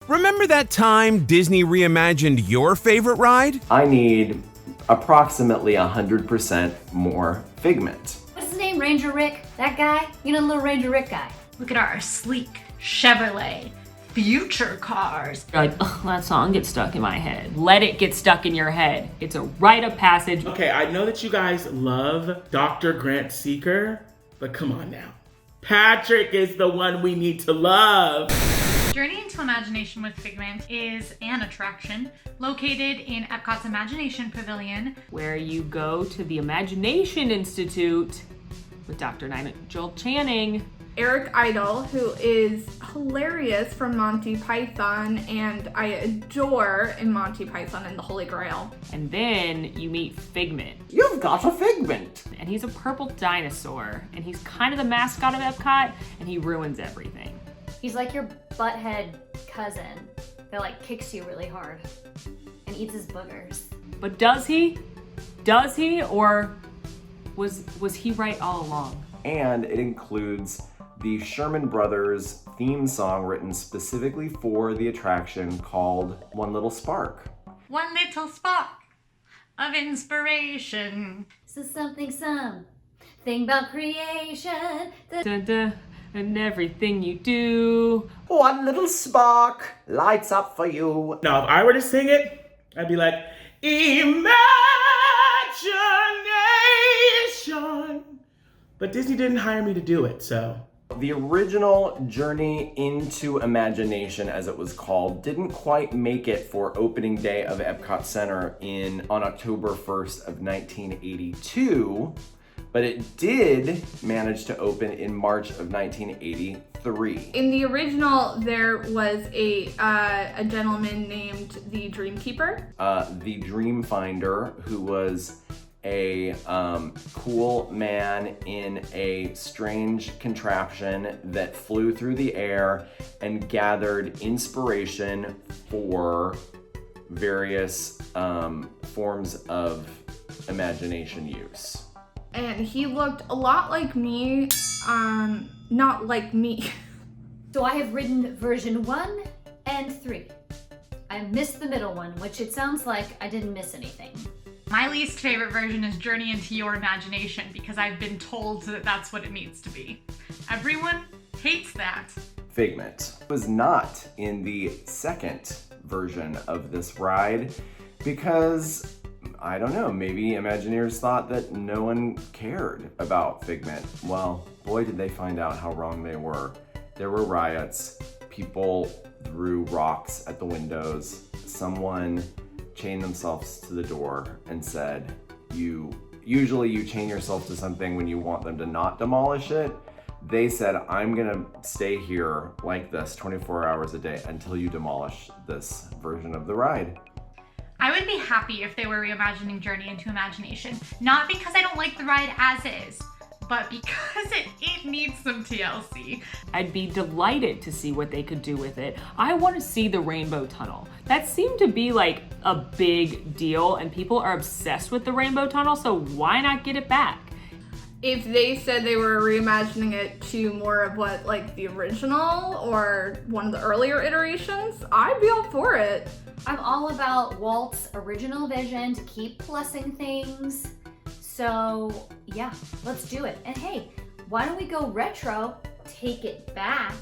Remember that time Disney reimagined your favorite ride? I need approximately 100% more Figment. What's his name? Ranger Rick? That guy? You know, the little Ranger Rick guy. Look at our sleek Chevrolet future cars. You're like, ugh, that song gets stuck in my head. Let it get stuck in your head. It's a rite of passage. Okay, I know that you guys love Dr. Grant Seeker, but come on now. Patrick is the one we need to love. Journey into Imagination with Figment is an attraction located in Epcot's Imagination Pavilion, where you go to the Imagination Institute with Dr. Nigel Channing. Eric Idle, who is hilarious from Monty Python, and I adore in Monty Python and the Holy Grail. And then you meet Figment. You've got a Figment! And he's a purple dinosaur, and he's kind of the mascot of Epcot, and he ruins everything. He's like your butthead cousin that like kicks you really hard and eats his boogers. But does he? Does he? Or was he right all along? And it includes the Sherman Brothers theme song written specifically for the attraction called One Little Spark. One little spark of inspiration. So something about creation. Dun, dun, and everything you do. One little spark lights up for you. Now, if I were to sing it, I'd be like, imagination. But Disney didn't hire me to do it, so. The original Journey into Imagination, as it was called, didn't quite make it for opening day of Epcot Center on October 1st of 1982, but it did manage to open in March of 1983. In the original, there was a gentleman named the Dreamkeeper. The Dream Finder, who was a cool man in a strange contraption that flew through the air and gathered inspiration for various forms of imagination use. And he looked a lot like me, not like me. So I have ridden version 1 and 3. I missed the middle one, which it sounds like I didn't miss anything. My least favorite version is Journey into Your Imagination because I've been told that that's what it needs to be. Everyone hates that. Figment was not in the second version of this ride because, I don't know, maybe Imagineers thought that no one cared about Figment. Well, boy did they find out how wrong they were. There were riots, people threw rocks at the windows, someone chained themselves to the door and said, usually you chain yourself to something when you want them to not demolish it. They said, I'm gonna stay here like this 24 hours a day until you demolish this version of the ride. I would be happy if they were reimagining Journey into Imagination, not because I don't like the ride as is, but because it needs some TLC. I'd be delighted to see what they could do with it. I want to see the Rainbow Tunnel. That seemed to be like a big deal and people are obsessed with the Rainbow Tunnel, so why not get it back? If they said they were reimagining it to more of what, like the original or one of the earlier iterations, I'd be all for it. I'm all about Walt's original vision to keep plussing things. So yeah, let's do it. And hey, why don't we go retro, take it back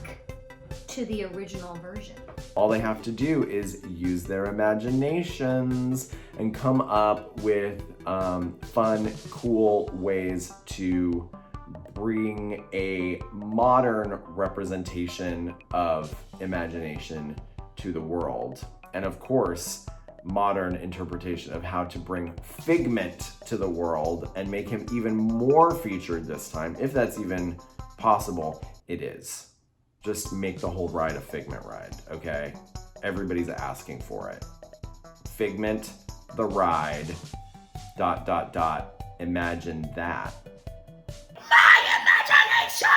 to the original version? All they have to do is use their imaginations and come up with fun, cool ways to bring a modern representation of imagination to the world. And of course, modern interpretation of how to bring Figment to the world and make him even more featured this time, if that's even possible. It is. Just make the whole ride a Figment ride, okay? Everybody's asking for it. Figment, the ride, ... Imagine that. My imagination!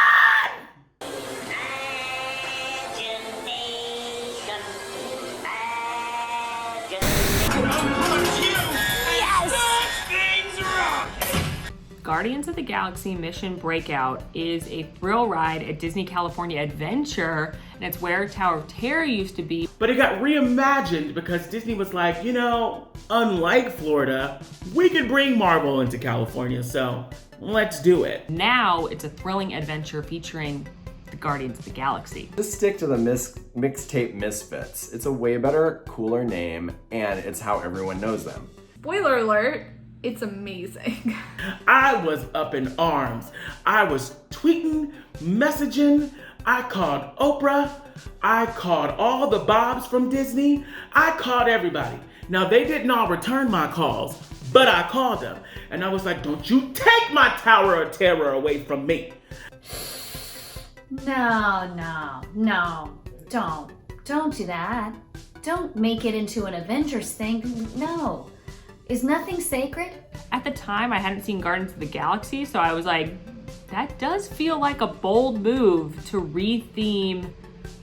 Guardians of the Galaxy Mission Breakout is a thrill ride at Disney California Adventure and it's where Tower of Terror used to be. But it got reimagined because Disney was like, you know, unlike Florida, we could bring Marvel into California, so let's do it. Now it's a thrilling adventure featuring the Guardians of the Galaxy. Just stick to the Mixtape Misfits. It's a way better, cooler name, and it's how everyone knows them. Spoiler alert, it's amazing. I was up in arms. I was tweeting, messaging. I called Oprah. I called all the Bobs from Disney. I called everybody. Now, they didn't all return my calls, but I called them. And I was like, don't you take my Tower of Terror away from me. No, don't do that. Don't make it into an Avengers thing. No. Is nothing sacred? At the time, I hadn't seen Guardians of the Galaxy, so I was like, that does feel like a bold move to re-theme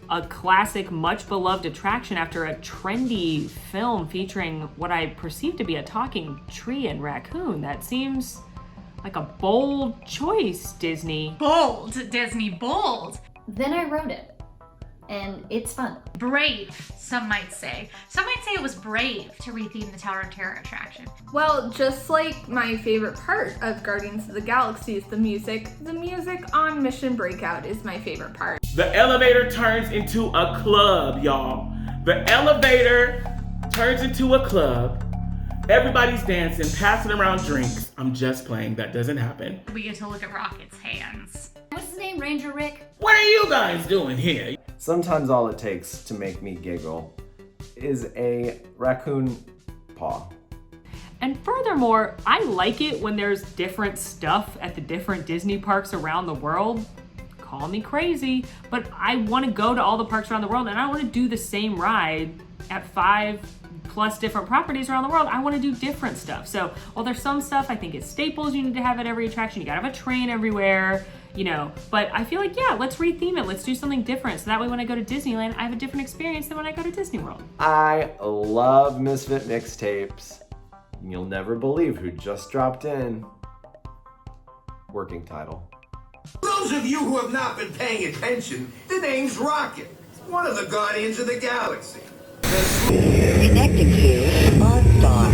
a classic, much beloved attraction after a trendy film featuring what I perceive to be a talking tree and raccoon. That seems like a bold choice, Disney. Bold, Disney, bold. Then I wrote it. And it's fun. Brave, some might say. Some might say it was brave to retheme the Tower of Terror attraction. Well, just like my favorite part of Guardians of the Galaxy is the music on Mission Breakout is my favorite part. The elevator turns into a club, y'all. The elevator turns into a club. Everybody's dancing, passing around drinks. I'm just playing, that doesn't happen. We get to look at Rocket's hands. What's his name, Ranger Rick? What are you guys doing here? Sometimes all it takes to make me giggle is a raccoon paw. And furthermore, I like it when there's different stuff at the different Disney parks around the world. Call me crazy, but I want to go to all the parks around the world and I want to do the same ride at 5+ different properties around the world. I want to do different stuff. So while there's some stuff I think it's staples you need to have at every attraction, you gotta have a train everywhere, you know, but I feel like, yeah, let's retheme it. Let's do something different. So that way when I go to Disneyland, I have a different experience than when I go to Disney World. I love Misfit mixtapes. You'll never believe who just dropped in. Working title. Those of you who have not been paying attention, the name's Rocket, one of the Guardians of the Galaxy. Connecting to our star.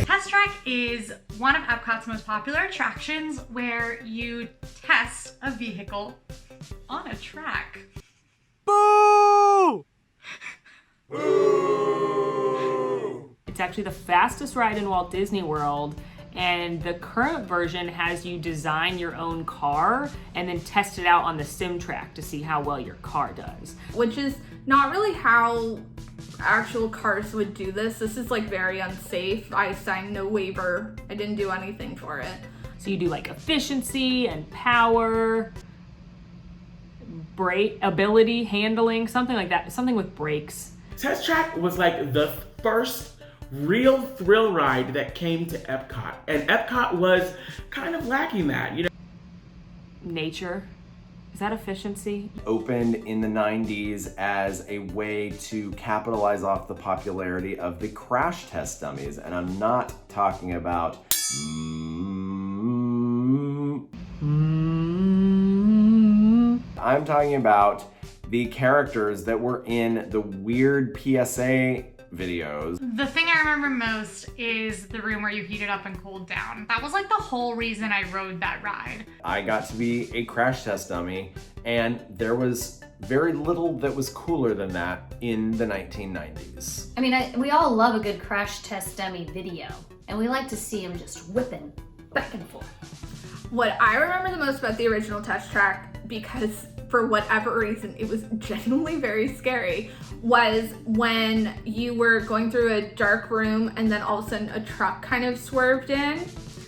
Test Track is one of Epcot's most popular attractions where you test a vehicle on a track. Boo! It's actually the fastest ride in Walt Disney World, and the current version has you design your own car and then test it out on the sim track to see how well your car does. Which is not really how actual cars would do this. This is like very unsafe. I signed no waiver. I didn't do anything for it. So you do like efficiency and power, brake ability, handling, something like that, something with brakes. Test Track was like the first real thrill ride that came to Epcot. And Epcot was kind of lacking that, you know. Nature. Is that efficiency? Opened in the 90s as a way to capitalize off the popularity of the crash test dummies. And I'm not talking about I'm talking about the characters that were in the weird PSA videos. The thing I remember most is the room where you heated up and cooled down. That was like the whole reason I rode that ride. I got to be a crash test dummy, and there was very little that was cooler than that in the 1990s. I mean, we all love a good crash test dummy video, and we like to see them just whipping back and forth. What I remember the most about the original Test Track, because for whatever reason it was genuinely very scary, was when you were going through a dark room and then all of a sudden a truck kind of swerved in.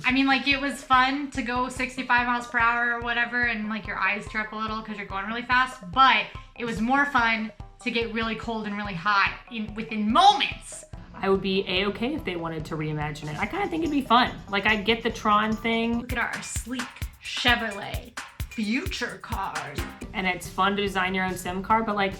I mean, like, it was fun to go 65 miles per hour or whatever and like your eyes tear up a little because you're going really fast, but it was more fun to get really cold and really hot within moments. I would be a-okay if they wanted to reimagine it. I kind of think it'd be fun. Like, I get the Tron thing. Look at our sleek Chevrolet future cars. And it's fun to design your own sim car, but like,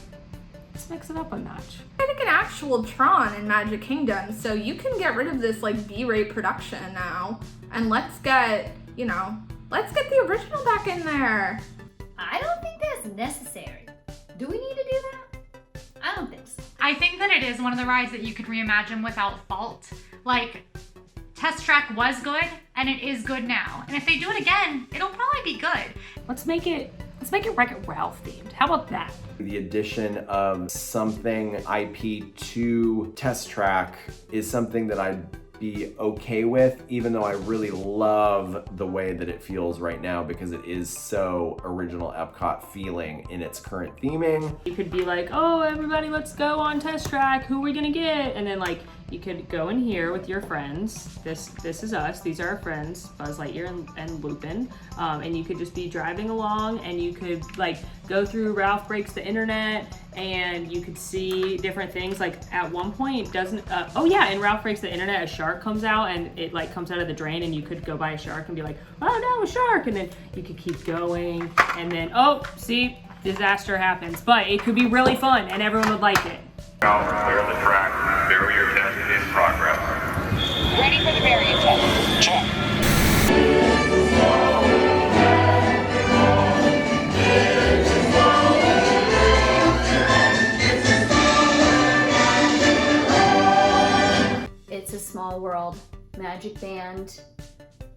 let's mix it up a notch. I think an actual Tron in Magic Kingdom, so you can get rid of this like B-rate production now, and let's get the original back in there. I don't think that's necessary. Do we need to do that? I don't think so. I think that it is one of the rides that you could reimagine without fault. Like, Test Track was good, and it is good now. And if they do it again, it'll probably be good. Let's make it Wreck-It Ralph themed. How about that? The addition of something IP to Test Track is something that I'd be okay with, even though I really love the way that it feels right now because it is so original Epcot feeling in its current theming. You could be like, oh, everybody, let's go on Test Track. Who are we gonna get? And then like, you could go in here with your friends. This is us. These are our friends, Buzz Lightyear and Lupin. And you could just be driving along, and you could like go through Ralph Breaks the Internet, and you could see different things. Like at one point, in Ralph Breaks the Internet, a shark comes out, and it like comes out of the drain, and you could go by a shark and be like, oh no, a shark, and then you could keep going, and then see, disaster happens. But it could be really fun, and everyone would like it. Now clear the track. Barrier test in progress. Ready for the barrier test. Check. It's a Small World Magic Band,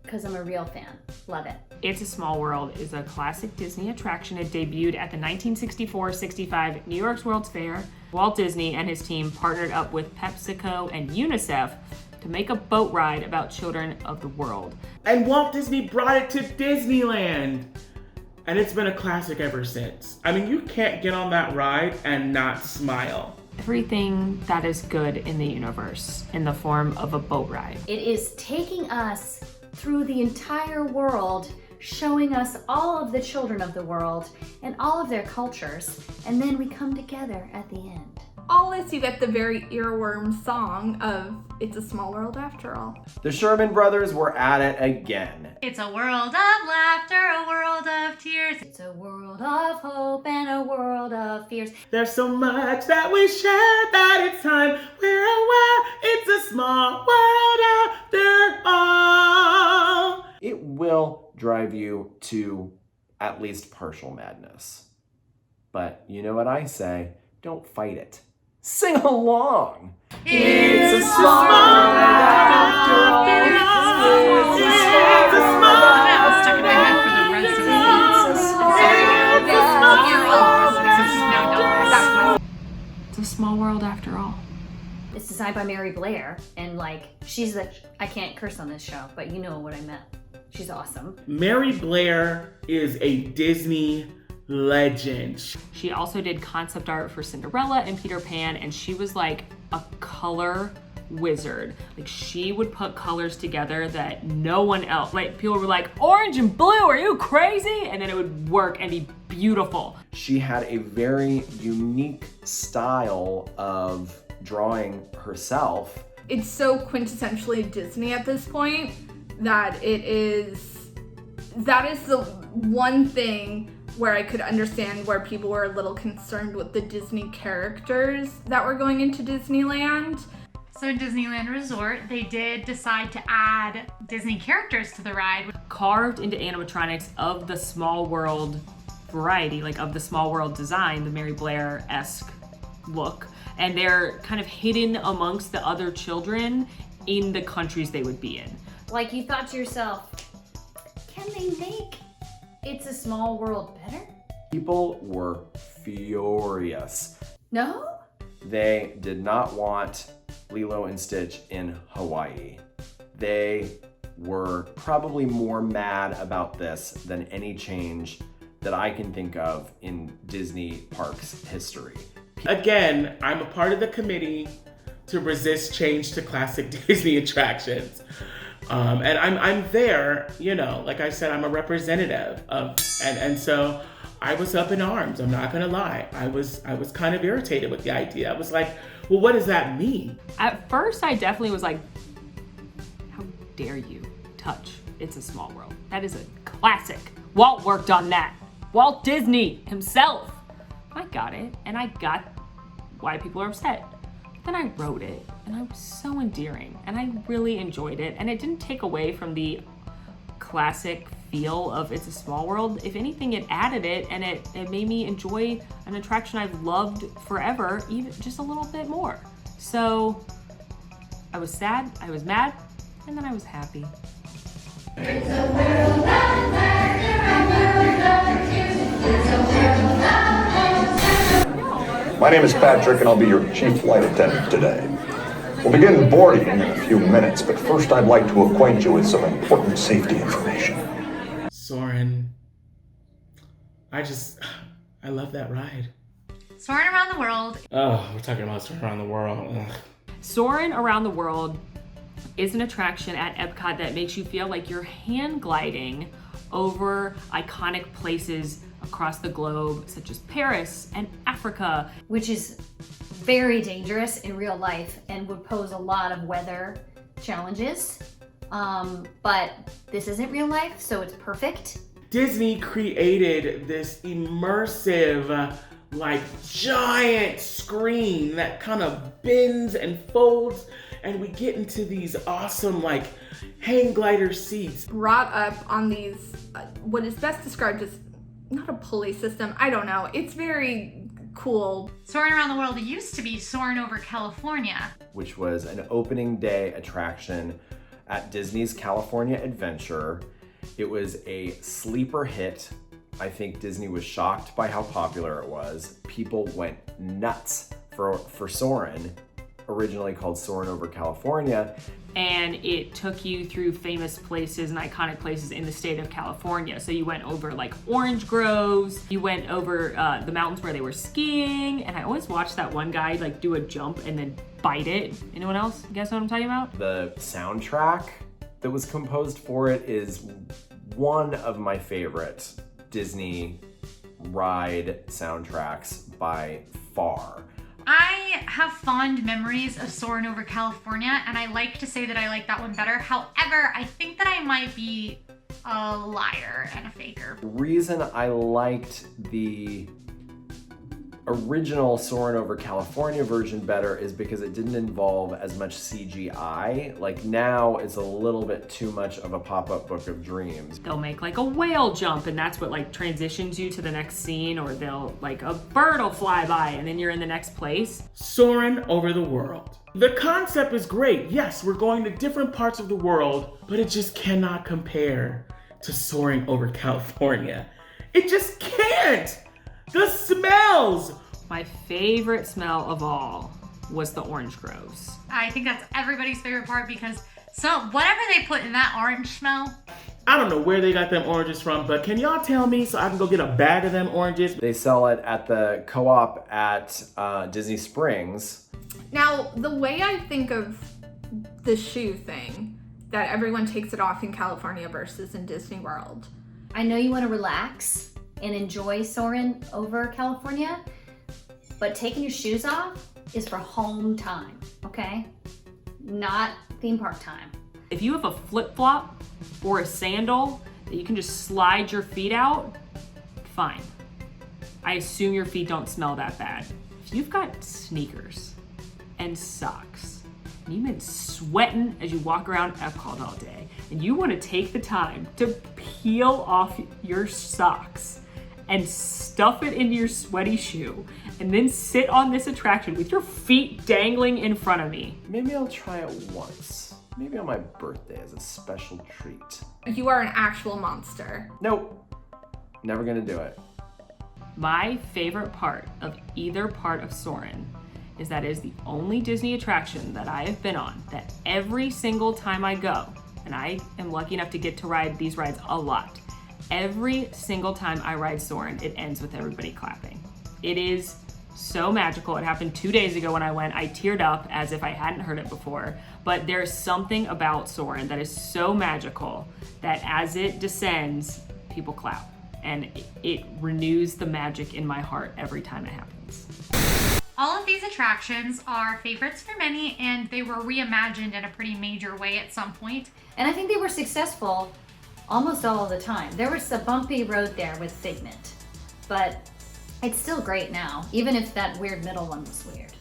because I'm a real fan. Love it. It's a Small World is a classic Disney attraction. It debuted at the 1964-65 New York's World's Fair. Walt Disney and his team partnered up with PepsiCo and UNICEF to make a boat ride about children of the world. And Walt Disney brought it to Disneyland. And it's been a classic ever since. I mean, you can't get on that ride and not smile. Everything that is good in the universe in the form of a boat ride. It is taking us through the entire world, showing us all of the children of the world and all of their cultures, and then we come together at the end. All this, you get the very earworm song of It's a Small World After All. The Sherman Brothers were at it again. It's a world of laughter, a world of tears. It's a world of hope and a world of fears. There's so much that we share that it's time we're aware it's a small world after all. It will drive you to at least partial madness. But you know what I say? Don't fight it. Sing along! It's a small world after all. It's a small world. That was stuck in my head for the rest of the week. It's a small world after all. It's designed by Mary Blair, and I can't curse on this show, but you know what I meant. She's awesome. Mary Blair is a Disney legend. She also did concept art for Cinderella and Peter Pan, and she was like a color wizard. Like, she would put colors together that no one else, like, people were like, orange and blue, are you crazy? And then it would work and be beautiful. She had a very unique style of drawing herself. It's so quintessentially Disney at this point that that is the one thing where I could understand where people were a little concerned with the Disney characters that were going into Disneyland. So in Disneyland Resort, they did decide to add Disney characters to the ride. Carved into animatronics of the Small World variety, like of the Small World design, the Mary Blair-esque look. And they're kind of hidden amongst the other children in the countries they would be in. Like, you thought to yourself, can they make It's a Small World better? People were furious. No? They did not want Lilo and Stitch in Hawaii. They were probably more mad about this than any change that I can think of in Disney parks history. Again, I'm a part of the committee to resist change to classic Disney attractions. And I'm there, you know, like I said, I'm a representative of, and so I was up in arms. I'm not gonna lie. I was kind of irritated with the idea. I was like, well, what does that mean? At first, I definitely was like, how dare you touch It's a Small World? That is a classic. Walt worked on that. Walt Disney himself. I got it, and I got why people are upset. Then I wrote it, and I was so endearing, and I really enjoyed it, and it didn't take away from the classic feel of It's a Small World. If anything, it added it, and it made me enjoy an attraction I've loved forever, even just a little bit more. So I was sad, I was mad, and then I was happy. My name is Patrick, and I'll be your chief flight attendant today. We'll begin boarding in a few minutes, but first I'd like to acquaint you with some important safety information. Soarin, I love that ride. Soarin' around the world. Oh, we're talking about Soarin' around the world. Ugh. Soarin' around the world is an attraction at Epcot that makes you feel like you're hand gliding over iconic places across the globe, such as Paris and Africa. Which is very dangerous in real life and would pose a lot of weather challenges. But this isn't real life, so it's perfect. Disney created this immersive, like giant screen that kind of bends and folds, and we get into these awesome like hang glider seats. Brought up on these, what is best described as not a pulley system, I don't know. It's very cool. Soarin' around the world used to be Soarin' over California, which was an opening day attraction at Disney's California Adventure. It was a sleeper hit. I think Disney was shocked by how popular it was. People went nuts for Soarin', originally called Soarin' over California. And it took you through famous places and iconic places in the state of California. So you went over like orange groves, you went over the mountains where they were skiing, and I always watched that one guy like do a jump and then bite it. Anyone else guess what I'm talking about? The soundtrack that was composed for it is one of my favorite Disney ride soundtracks by far. I have fond memories of Soarin' over California, and I like to say that I like that one better. However, I think that I might be a liar and a faker. The reason I liked the original Soarin' over California version better is because it didn't involve as much CGI. Like now it's a little bit too much of a pop-up Book of Dreams. They'll make like a whale jump and that's what like transitions you to the next scene, or they'll like a bird will fly by and then you're in the next place. Soarin' over the world. The concept is great. Yes, we're going to different parts of the world, but it just cannot compare to Soarin' over California. It just can't. The smells! My favorite smell of all was the orange groves. I think that's everybody's favorite part because whatever they put in that orange smell. I don't know where they got them oranges from, but can y'all tell me so I can go get a bag of them oranges? They sell it at the co-op at Disney Springs. Now, the way I think of the shoe thing, that everyone takes it off in California versus in Disney World. I know you want to relax and enjoy Soarin' over California, but taking your shoes off is for home time, okay? Not theme park time. If you have a flip-flop or a sandal that you can just slide your feet out, fine. I assume your feet don't smell that bad. If you've got sneakers and socks, and you've been sweating as you walk around Epcot all day, and you want to take the time to peel off your socks and stuff it into your sweaty shoe, and then sit on this attraction with your feet dangling in front of me. Maybe I'll try it once. Maybe on my birthday as a special treat. You are an actual monster. Nope, never gonna do it. My favorite part of either part of Soarin' is that it is the only Disney attraction that I have been on that every single time I go, and I am lucky enough to get to ride these rides a lot, every single time I ride Soarin', it ends with everybody clapping. It is so magical. It happened 2 days ago when I went. I teared up as if I hadn't heard it before, but there's something about Soarin' that is so magical that as it descends, people clap, and it renews the magic in my heart every time it happens. All of these attractions are favorites for many, and they were reimagined in a pretty major way at some point. And I think they were successful almost all of the time. There was a bumpy road there with Figment, but it's still great now, even if that weird middle one was weird.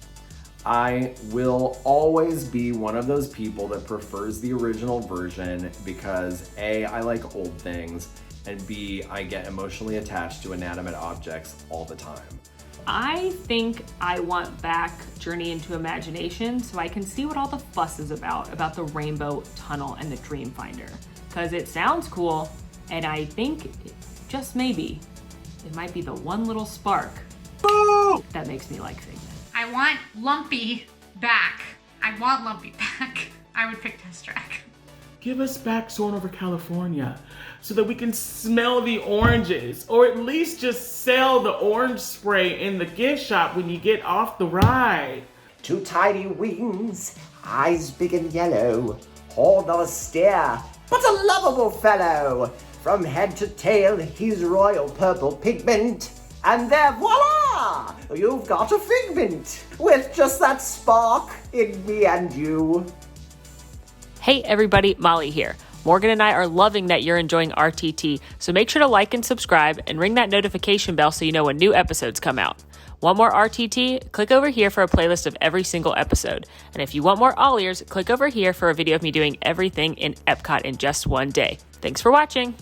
I will always be one of those people that prefers the original version because A, I like old things, and B, I get emotionally attached to inanimate objects all the time. I think I want back Journey into Imagination so I can see what all the fuss is about the rainbow tunnel and the dream finder. Because it sounds cool, and I think, just maybe, it might be the one little spark that makes me like Figment. I want Lumpy back. I want Lumpy back. I would pick Test Track. Give us back Soarin' over California so that we can smell the oranges, or at least just sell the orange spray in the gift shop when you get off the ride. Two tiny wings, eyes big and yellow, horn austere, but a lovable fellow. From head to tail, he's royal purple pigment. And there, voila! You've got a Figment with just that spark in me and you. Hey everybody, Molly here. Morgan and I are loving that you're enjoying RTT, so make sure to like and subscribe and ring that notification bell so you know when new episodes come out. Want more RTT? Click over here for a playlist of every single episode. And if you want more AllEars, click over here for a video of me doing everything in Epcot in just one day. Thanks for watching.